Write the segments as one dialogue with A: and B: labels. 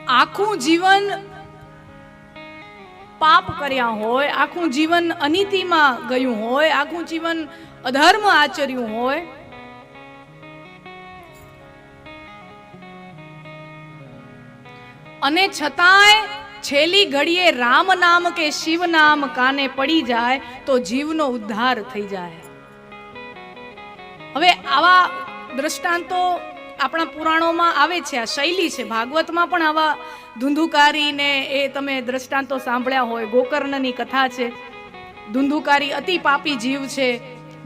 A: આખું જીવન પાપ કર્યા હોય, આખું જીવન અનીતિમાં ગયું હોય, આખું જીવન અધર્મ આચર્યું હોય, અને છતાંય છેલ્લી ઘડીએ રામ નામ કે શિવ નામ કાને પડી જાય તો જીવનો ઉદ્ધાર થઈ જાય. હવે આવા દ્રષ્ટાંતો આપણા પુરાણોમાં આવે છે, આ શૈલી છે. ભાગવતમાં પણ આવા ધુંધુકારી ને એ તમે દ્રષ્ટાંતો સાંભળ્યા હોય. ગોકર્ણની કથા છે. ધુંધુકારી અતિ પાપી જીવ છે.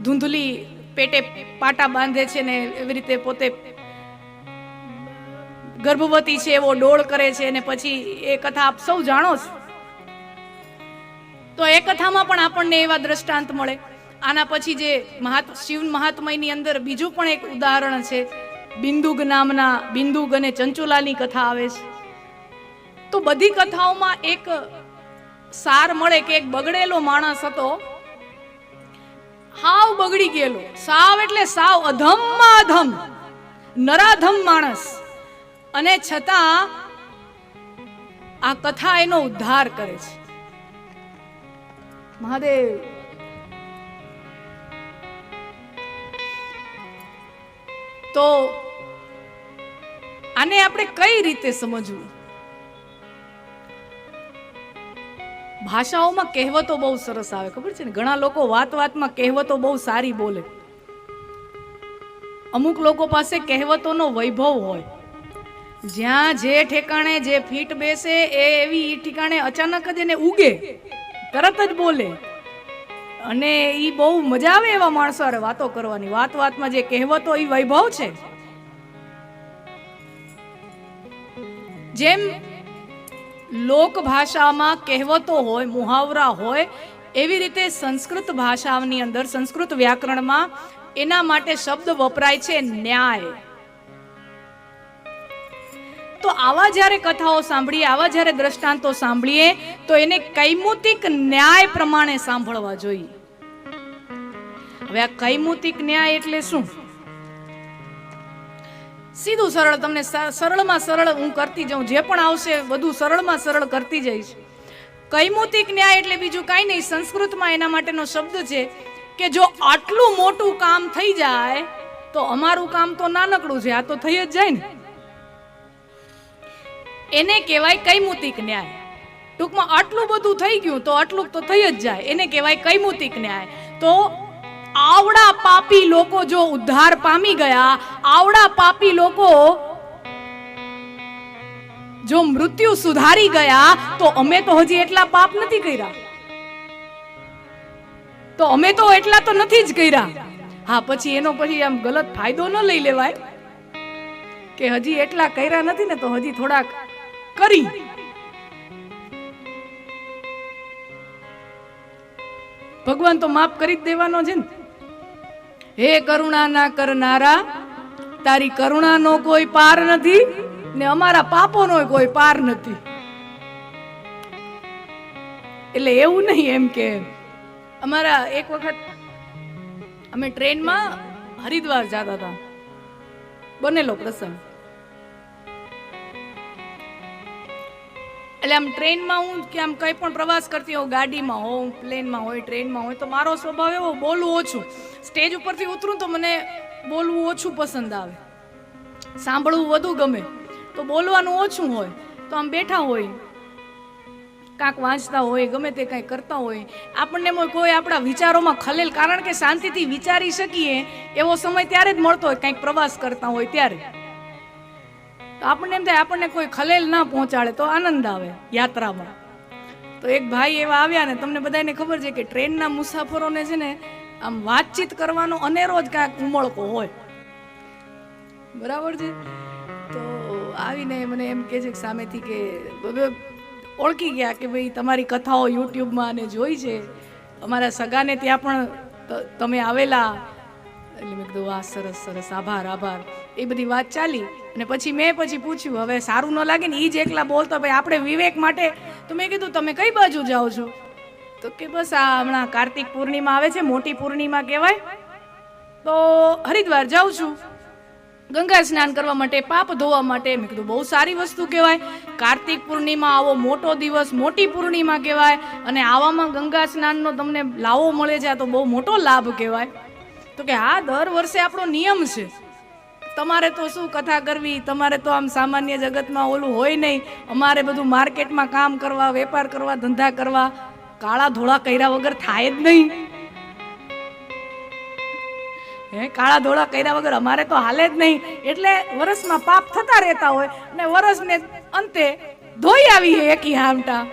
A: ધુંધલી પેટે પાટા બાંધે છે ને એવી રીતે પોતે ગર્ભવતી છે એવો ડોળ કરે છે, અને પછી એ કથા આપ સૌ જાણો છો. તો એ કથામાં પણ આપણને એવા દ્રષ્ટાંત મળે. આના પછી જે શિવ મહાત્મયની અંદર બીજું પણ એક ઉદાહરણ છે. બિંદુગ નામના બિંદુગ અને ચંચુલાની કથા આવે છે. તો બધી કથાઓમાં એક સાર મળે કે એક બગડેલો માણસ હતો, હાવ બગડી ગયેલો, સાવ એટલે સાવ અધમમાં અધમ, નરાધમ માણસ, અને છતાં આ કથા એનો ઉદ્ધાર કરે છે. મહાદેવ. તો આને આપણે કઈ રીતે સમજવું? ભાષાઓમાં કહેવતો બહુ સરસ આવે, ખબર છે ને? ઘણા લોકો વાત વાતમાં કહેવતો બહુ સારી બોલે. અમુક લોકો પાસે કહેવતોનો વૈભવ હોય. જ્યાં જે ઠેકાણે જે ફીટ બેસે એ એવી ઠેકાણે અચાનક જ એને ઉગે, તરત જ બોલે, અને ઈ બહુ મજા આવે એવા માણસો હારે વાતો કરવાની. વાત વાતમાં જે કહેવતો ઈ વૈભવ છે. જેમ લોક ભાષામાં કહેવતો હોય, મુહાવરા હોય, એવી રીતે સંસ્કૃત ભાષાની અંદર, સંસ્કૃત વ્યાકરણમાં એના માટે શબ્દ વપરાય છે ન્યાય. તો આવા જ્યારે કથાઓ સાંભળીએ, આવા જ્યારે દ્રષ્ટાંતો સાંભળીએ, તો એને કૈમુતિક ન્યાય પ્રમાણે સાંભળવા જોઈએ. હવે આ કૈમુતિક ન્યાય એટલે શું? સીધું સરળ, તમને સરળમાં સરળ હું કરતી જાઉં, જે પણ આવશે બધું સરળમાં સરળ કરતી જઈશ. કૈમુતિક ન્યાય એટલે બીજું કાંઈ નહીં. સંસ્કૃતમાં એના માટેનો શબ્દ છે કે જો આટલું મોટું કામ થઈ જાય તો અમારું કામ તો નાનકડું છે, આ તો થઈ જ જાય ને, એને કહેવાય કૈમુતિક ન્યાય. ટૂંકમાં આટલું બધું થઈ ગયું તો આટલું તો થઈ જ જાય, એને કહેવાય કૈમુતિક ન્યાય. તો આવડા પાપી લોકો જો ઉદ્ધાર પામી ગયા, આવડા પાપી લોકો જો મૃત્યુ સુધારી ગયા, તો અમે તો હજી એટલા પાપ નથી કર્યા, તો અમે તો એટલા તો નથી જ કર્યા. હા, પછી એનો પછી આમ ગલત ફાયદો ન લઈ લેવાય કે હજી એટલા કર્યા નથી ને તો હજી થોડાક કરી. ભગવાન તો માફ કરી જ દેવાનો છે ને. હે કરુણા ના કરનારા, તારી કરુણાનો કોઈ પાર નથી ને અમારા પાપોનો કોઈ પાર નથી. એટલે એવું નહીં એમ કે અમારા એક વખત અમે ટ્રેનમાં હરિદ્વાર જતા હતા, બનેલો પ્રસંગ. એટલે આમ ટ્રેનમાં હું કે આમ કંઈ પણ પ્રવાસ કરતી હોઉં, ગાડીમાં હોઉં, પ્લેનમાં હોય, ટ્રેનમાં હોય, તો મારો સ્વભાવ એવો, બોલવું ઓછું. સ્ટેજ ઉપરથી ઉતરું તો મને બોલવું ઓછું પસંદ આવે, સાંભળવું વધુ ગમે, તો બોલવાનું ઓછું હોય. તો આમ બેઠા હોય, કાંક વાંચતા હોય, ગમે તે કાંઈ કરતા હોય, આપણને કોઈ આપણા વિચારોમાં ખલેલ, કારણ કે શાંતિથી વિચારી શકીએ એવો સમય ત્યારે જ મળતો હોય, કાંઈક પ્રવાસ કરતા હોય ત્યારે. તો આપણને એમ થાય આપણને કોઈ ખલેલ ના પહોંચાડે તો આનંદ આવે યાત્રામાં. તો એક ભાઈ એવા આવ્યા ને, તમને બધાને ખબર છે કે ટ્રેનના મુસાફરોને છે ને આમ વાતચીત કરવાનો અનેરો જ કાંઈક ઉમળકો હોય, બરાબર છે. તો આવીને મને એમ કહે છે સામેથી કે ઓળખી ગયા કે ભાઈ તમારી કથાઓ યુટ્યુબમાં અને જોઈ છે, અમારા સગાને ત્યાં પણ તમે આવેલા. એટલે મેં કીધું વાહ, સરસ સરસ, આભાર આભાર. એ બધી વાત ચાલી, અને પછી મેં પૂછ્યું હવે સારું ન લાગે ને એ જ એકલા બોલતો, ભાઈ આપણે વિવેક માટે. તો મેં કીધું તમે કઈ બાજુ જાઓ છો? તો કે બસ આ હમણાં કાર્તિક પૂર્ણિમા આવે છે, મોટી પૂર્ણિમા કહેવાય, તો હરિદ્વાર જાઉં છું. ગંગા સ્નાન કરવા માટે, પાપ ધોવા માટે. મેં કીધું બહુ સારી વસ્તુ કહેવાય. કાર્તિક પૂર્ણિમા આવો મોટો દિવસ, મોટી પૂર્ણિમા કહેવાય, અને આવામાં ગંગા સ્નાનનો તમને લાવો મળે છે, આ તો બહુ મોટો લાભ કહેવાય. તો કે હા, દર વર્ષે આપણો નિયમ છે. તમારે તો શું કથા કરવી, તમારે તો આમ સામાન્ય જગતમાં ઓલું હોય નહીં. અમારે બધું માર્કેટમાં કામ કરવા, વેપાર કરવા, ધંધા કરવા, કાળા ધોળા કર્યા વગર થાય જ નહીં. કાળા ધોળા કર્યા વગર અમારે તો હાલે જ નહીં. એટલે વર્ષમાં પાપ થતા રહેતા હોય ને વર્ષને અંતે ધોઈ આવીએ એકી હામટા.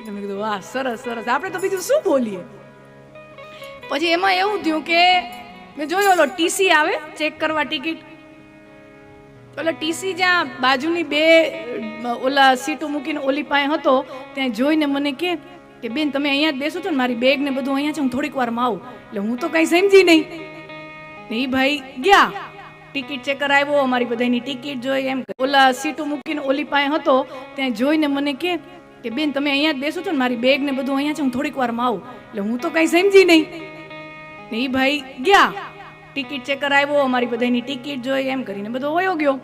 A: મેં કીધું વાહ, સરસ સરસ, આપણે તો બીજું શું બોલીએ. પછી એમાં એવું થયું કે મેં જોયું ઓલો ટીસી આવે ચેક કરવા ટિકિટ. ઓલા ટીસી જ્યાં બાજુની બે ઓલા સીટો મૂકીને ઓલી પાસે હતો, ત્યાં જોઈને મને કે બેન તમે અહીંયા જ બેસો છો ને, મારી બેગ ને બધું અહીંયા છે, હું થોડીક વારમાં આવું. એટલે હું તો કઈ સમજી નહીં. એ ભાઈ ગયા, ટિકિટ ચેકર આવ્યો, અમારી બધાની ટિકિટ જોઈ, એમ ઓલા સીટો મૂકીને ઓલી પાસે હતો, ત્યાં જોઈને મને કે બેન તમે અહીંયા જ બેસો છો ને, મારી બેગ ને બધું અહીંયા છે, હું થોડીક વારમાં આવું. એટલે હું તો કઈ સમજી નહીં. એ ભાઈ ગયા, ટિકિટ ચેકર આવ્યો, અમારી બધાની ટિકિટ જોઈ, એમ કરીને બધો વયો ગયો.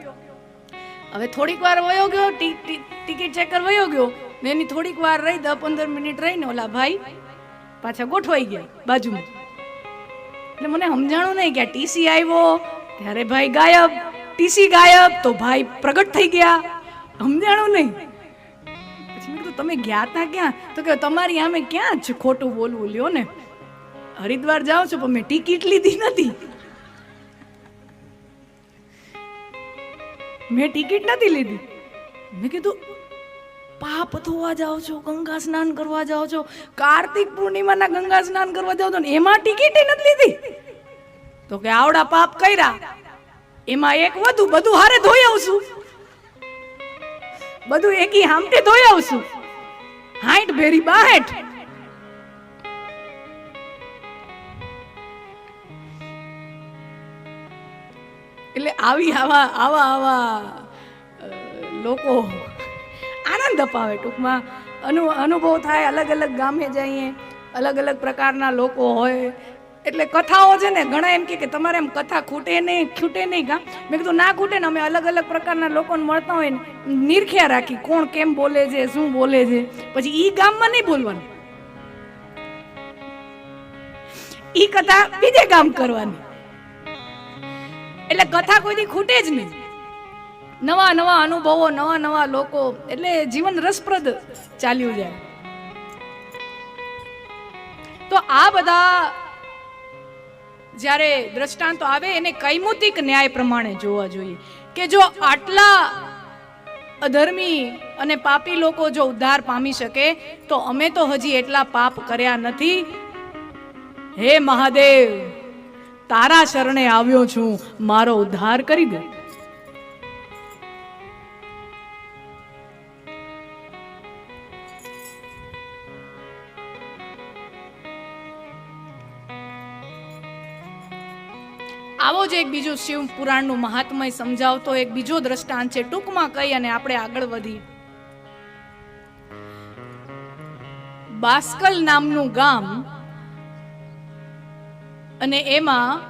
A: હવે થોડીક વાર વયો ગયો, ટિકિટ ચેકર વયો ગયો ને એની થોડીક વાર રહી, 10-15 મિનિટ રહીને ઓલા ભાઈ પાછા ગોઠવાઈ ગયા બાજુમાં. એટલે મને સમજાણું નહીં કે ટીસી આવ્યો ત્યારે ભાઈ ગાયબ, ટીસી ગાયબ તો ભાઈ પ્રગટ થઈ ગયા, સમજાણું નહીં. પછી મેં કીધું તમે ગયા તા ક્યાં? તો કે તમારી આમે ક્યાં જ ખોટું બોલવું, લ્યો ને હરિદ્વાર જાઓ છો પણ મેં ટિકિટ લીધી નથી, મેં ટિકિટ નથી લીધી. મેં કીધું પાપ ધોવા જાઓ છો, ગંગા સ્નાન કરવા જાઓ છો, કાર્તિક પૂર્ણિમાના ગંગા સ્નાન કરવા જાઓ છો ને એમાં ટિકિટ નથી લીધી? તો કે આવડા પાપ કર્યા, એમાં એક વધુ, બધું હારે ધોઈ આવશું, બધું એકી હામટે ધોઈ આવશું, 60 ભેરી 62. એટલે આવા લોકો આનંદ અપાવે. ટૂંકમાં અનુભવ થાય, અલગ અલગ ગામે જઈએ, અલગ અલગ પ્રકારના લોકો હોય. એટલે કથાઓ છે ને, ઘણા એમ કે તમારે એમ કથા ખૂટે નહીં કા? મેં કીધું ના ખૂટે ને, અમે અલગ અલગ પ્રકારના લોકોને મળતા હોય ને નિરખ્યા રાખી કોણ કેમ બોલે છે, શું બોલે છે, પછી ઈ ગામમાં નહીં બોલવાનું, ઈ કથા બીજે ગામ કરવાની. એટલે કથા કોઈથી ખૂટે જ નહીં. નવા નવા અનુભવો, નવા નવા લોકો, એટલે જીવન રસપ્રદ ચાલ્યું જાય. તો આ બધા જ્યારે દ્રષ્ટાંતો આવે એને કૈમુતિક ન્યાય પ્રમાણે જોવા જોઈએ કે જો આટલા અધર્મી અને પાપી લોકો જો ઉદ્ધાર પામી શકે તો અમે તો હજી એટલા પાપ કર્યા નથી. હે મહાદેવ, તારા શરણે આવ્યો છું, મારો ઉદ્ધાર કરી દે. આવો જ એક બીજું શિવ પુરાણનું મહાત્મય સમજાવતો એક બીજો દ્રષ્ટાંત છે, ટૂંકમાં કહી અને આપણે આગળ વધી. બાસ્કલ નામનું ગામ, અને એમાં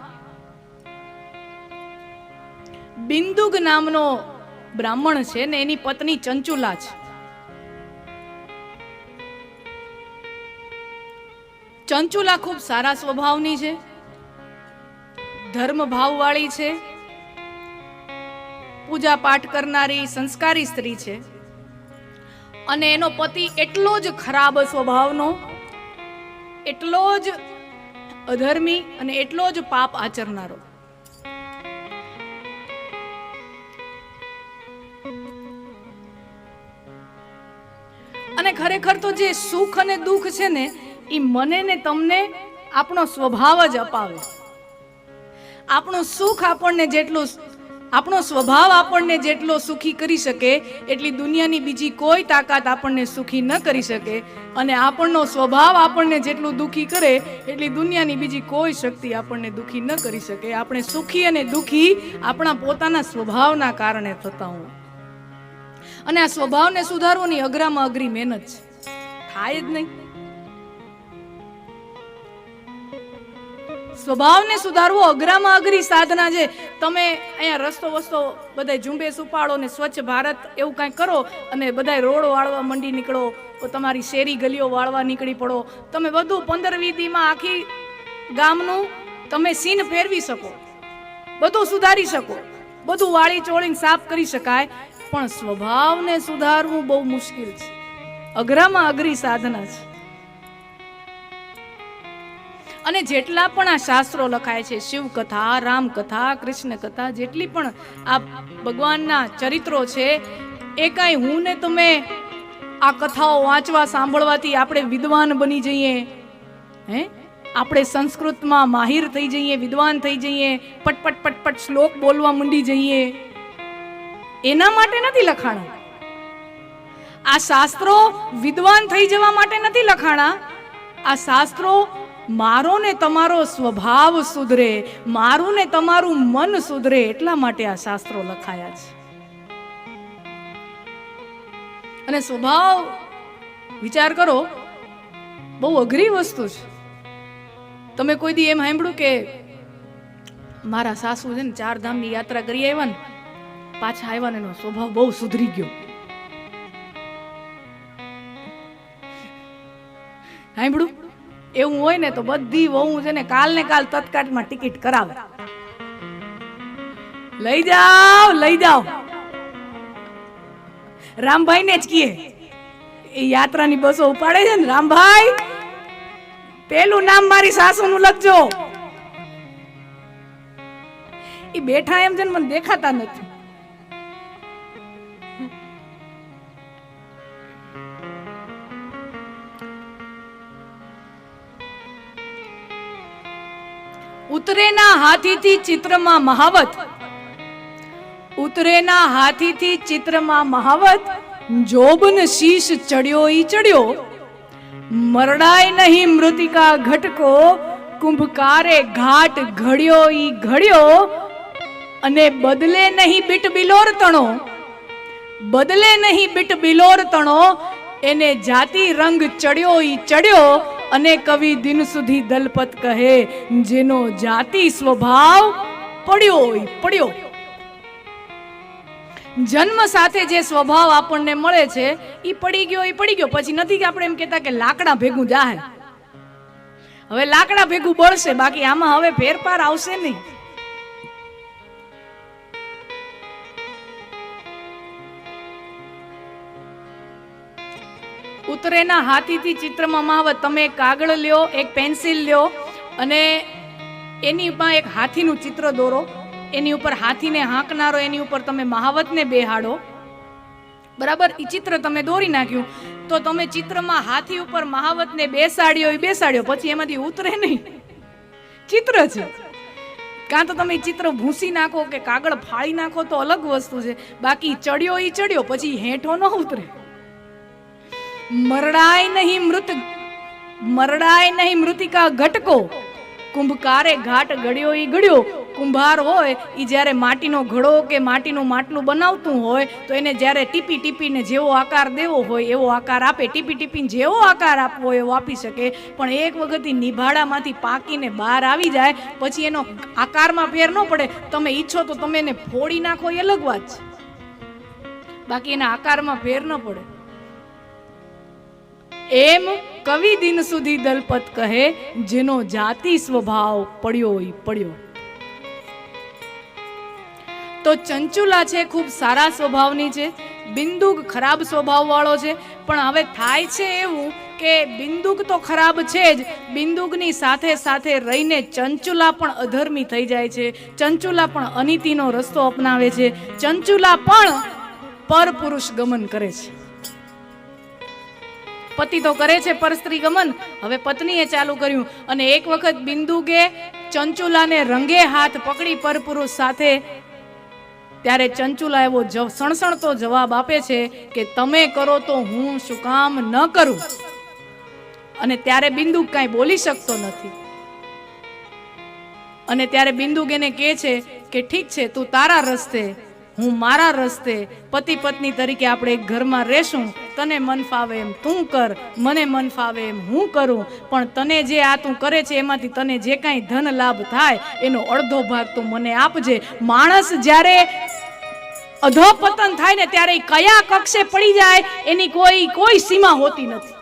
A: બિંદુગ નામનો બ્રાહ્મણ છે ને એની પત્ની ચંચુલા છે. ચંચુલા ખૂબ સારા સ્વભાવની છે, ધર્મ ભાવ વાળી છે, પૂજા પાઠ કરનારી સંસ્કારી સ્ત્રી છે. અને એનો પતિ એટલો જ ખરાબ સ્વભાવનો, એટલો જ અધર્મી અને એટલો જ પાપ આચરનારો. અને ખરેખર તો જે સુખ અને દુઃખ છે ને એ મને ને તમને આપણો સ્વભાવ જ અપાવે. આપણું સુખ આપણને જેટલું, આપણો સ્વભાવ આપણને જેટલો સુખી કરી શકે એટલી દુનિયાની બીજી કોઈ તાકાત આપણને સુખી ન કરી શકે. અને આપણનો સ્વભાવ આપણને જેટલું દુખી કરે એટલી દુનિયાની બીજી કોઈ શક્તિ આપણને દુખી ન કરી શકે. આપણે સુખી અને દુખી આપણા પોતાના સ્વભાવના કારણે થતા હોય. અને આ સ્વભાવને સુધારવાની અઘરામાં અઘરી મહેનત છે, થાય જ નહીં. સ્વભાવને સુધારવો અઘરામાં અઘરી સાધના છે. તમે અહીંયા રસ્તો વસ્તો બધા ઝુંબેશ ઉપાડો ને સ્વચ્છ ભારત એવું કાંઈ કરો અને બધા રોડ વાળવા મંડી નીકળો, તો તમારી શેરી ગલીઓ વાળવા નીકળી પડો, તમે બધું 15-20 દીમાં આખી ગામનું તમે સીન ફેરવી શકો, બધું સુધારી શકો, બધું વાળી ચોળીને સાફ કરી શકાય. પણ સ્વભાવને સુધારવું બહુ મુશ્કેલ છે, અઘરામાં અઘરી સાધના છે. અને જેટલા પણ આ શાસ્ત્રો લખાય છે, શિવ કથા, રામ કથા, કૃષ્ણ કથા, જેટલી પણ આ ભગવાનના ચરિત્રો છે, એ કાંઈ હું ને તમે આ કથાઓ વાંચવા સાંભળવાથી આપણે વિદ્વાન બની જઈએ, હે, આપણે સંસ્કૃતમાં માહિર થઈ જઈએ, વિદ્વાન થઈ જઈએ, પટપટ પટપટ શ્લોક બોલવા માંડી જઈએ, એના માટે નથી લખાણા. આ શાસ્ત્રો વિદ્વાન થઈ જવા માટે નથી લખાણા. આ શાસ્ત્રો મારો ને તમારો સ્વભાવ સુધરે, મારું ને તમારું મન સુધરે એટલા માટે આ શાસ્ત્રો લખાયા છે. અને સ્વભાવ વિચાર કરો, બહુ અઘરી વસ્તુ છે. તમે કોઈ દી એમ સાંભળ્યું કે મારા સાસુ છે ને 4 ધામની યાત્રા કરી આવ્યા ને પાછા આવ્યા ને એનો સ્વભાવ બહુ સુધરી ગયો? સાંભળ્યું? એવું હોય ને તો બધી વહુ છે ને કાલ ને કાલ તત્કાળમાં ટિકિટ કરાવે, લઈ જાઓ. રામભાઈ ને જ કીએ, એ યાત્રાની બસો ઉપાડે છે ને, રામભાઈ પેલું નામ મારી સાસુ નું લખજો. એ બેઠા એમ છે ને મને દેખાતા નથી. ઉતરેના હાથીથી ચિત્રમાં મહાવત, ઉતરેના હાથીથી ચિત્રમાં મહાવત, જોબન શીશ ચડ્યો ઈ ચડ્યો, મરડાય નહીં મૃતિકા ઘટકો, કુંભકારે ઘાટ ઘડ્યો ઈ ઘડ્યો, અને બદલે નહીં બીટ બિલોર તણો, બદલે નહીં બીટ બિલોર તણો, એને જાતિ રંગ ચડ્યો ઈ ચડ્યો, અને કવિ દિન સુધી દલપત કહે, જેનો જાતિ સ્વભાવ પડ્યો ઈ પડ્યો. જન્મ સાથે જે સ્વભાવ આપણને મળે છે એ પડી ગયો. પછી નથી કે આપણે એમ કહેતા કે લાકડા ભેગું જાહે, હવે લાકડા ભેગું બળશે, બાકી આમાં હવે ફેરફાર આવશે નહીં. ઉતરેના હાથીથી ચિત્રમાં મહાવત. તમે એક કાગળ લ્યો, એક પેન્સિલ લ્યો અને એની ઉપર એક હાથીનું ચિત્ર દોરો, એની ઉપર હાથીને હાંકનારો, એની ઉપર તમે મહાવતને બેહાડો, બરાબર? એ ચિત્ર તમે દોરી નાખ્યું તો તમે ચિત્રમાં હાથી ઉપર મહાવતને બેસાડ્યો, પછી એમાંથી ઉતરે નહીં, ચિત્ર છે. કાં તો તમે ચિત્ર ભૂસી નાખો કે કાગળ ફાળી નાખો તો અલગ વસ્તુ છે, બાકી ચડ્યો ઈ ચડ્યો, પછી હેઠો ન ઉતરે. મરડાય નહીં મૃતિકા ઘટકો, કુંભકારે ઘાટ ઘડ્યો ઈ ઘડ્યો. કુંભાર હોય એ જ્યારે માટીનો ઘડો કે માટીનું માટલું બનાવતું હોય તો એને જ્યારે ટીપી ટીપીને જેવો આકાર દેવો હોય એવો આકાર આપે, ટીપી ટીપીને જેવો આકાર આપવો હોય એવો આપી શકે. પણ એક વખત નિભાડામાંથી પાકીને બહાર આવી જાય પછી એનો આકારમાં ફેર ન પડે. તમે ઈચ્છો તો તમે એને ફોડી નાખો એ અલગ વાત છે, બાકી એના આકારમાં ફેર ન પડે. એમ કવિ દિન સુધી દલપત કહે, જેનો જાતિ સ્વભાવ પડ્યો ઈ પડ્યો. તો ચંચુલા છે ખૂબ સારા સ્વભાવની છે, બિંદુક ખરાબ સ્વભાવ વાળો છે. પણ હવે થાય છે એવું કે બિંદુક તો ખરાબ છે જ, બિંદુકની સાથે સાથે રહીને ચંચુલા પણ અધર્મી થઈ જાય છે, ચંચુલા પણ અનીતિનો રસ્તો અપનાવે છે, ચંચુલા પણ પરપુરુષ ગમન કરે છે. પતિ તો કરે છે પરસ્ત્રી ગમન, હવે પત્નીએ ચાલુ કર્યું. અને એક વખત બિંદુકે ચંચુલાને રંગે હાથ પકડી પરપુરુષ સાથે, ત્યારે ચંચુલા એવો સણસણતો જવાબ આપે છે કે તમે કરો તો હું શું કામ ન કરું. અને ત્યારે બિંદુક કાંઈ બોલી શકતો નથી. અને ત્યારે બિંદુક એને કહે છે કે ઠીક છે, તું તારા રસ્તે હું મારા રસ્તે પતિ પત્ની તરીકે આપણે એક ઘરમાં રહેશું, તને મન ફાવે એમ તું કર, મને મન ફાવે એમ હું કરું, પણ તને જે આ તું કરે છે એમાંથી તને જે કાંઈ ધન લાભ થાય એનો અડધો ભાગ તું મને આપજે. માણસ જ્યારે અધોપતન થાય ને ત્યારે કયા કક્ષે પડી જાય એની કોઈ સીમા હોતી નથી.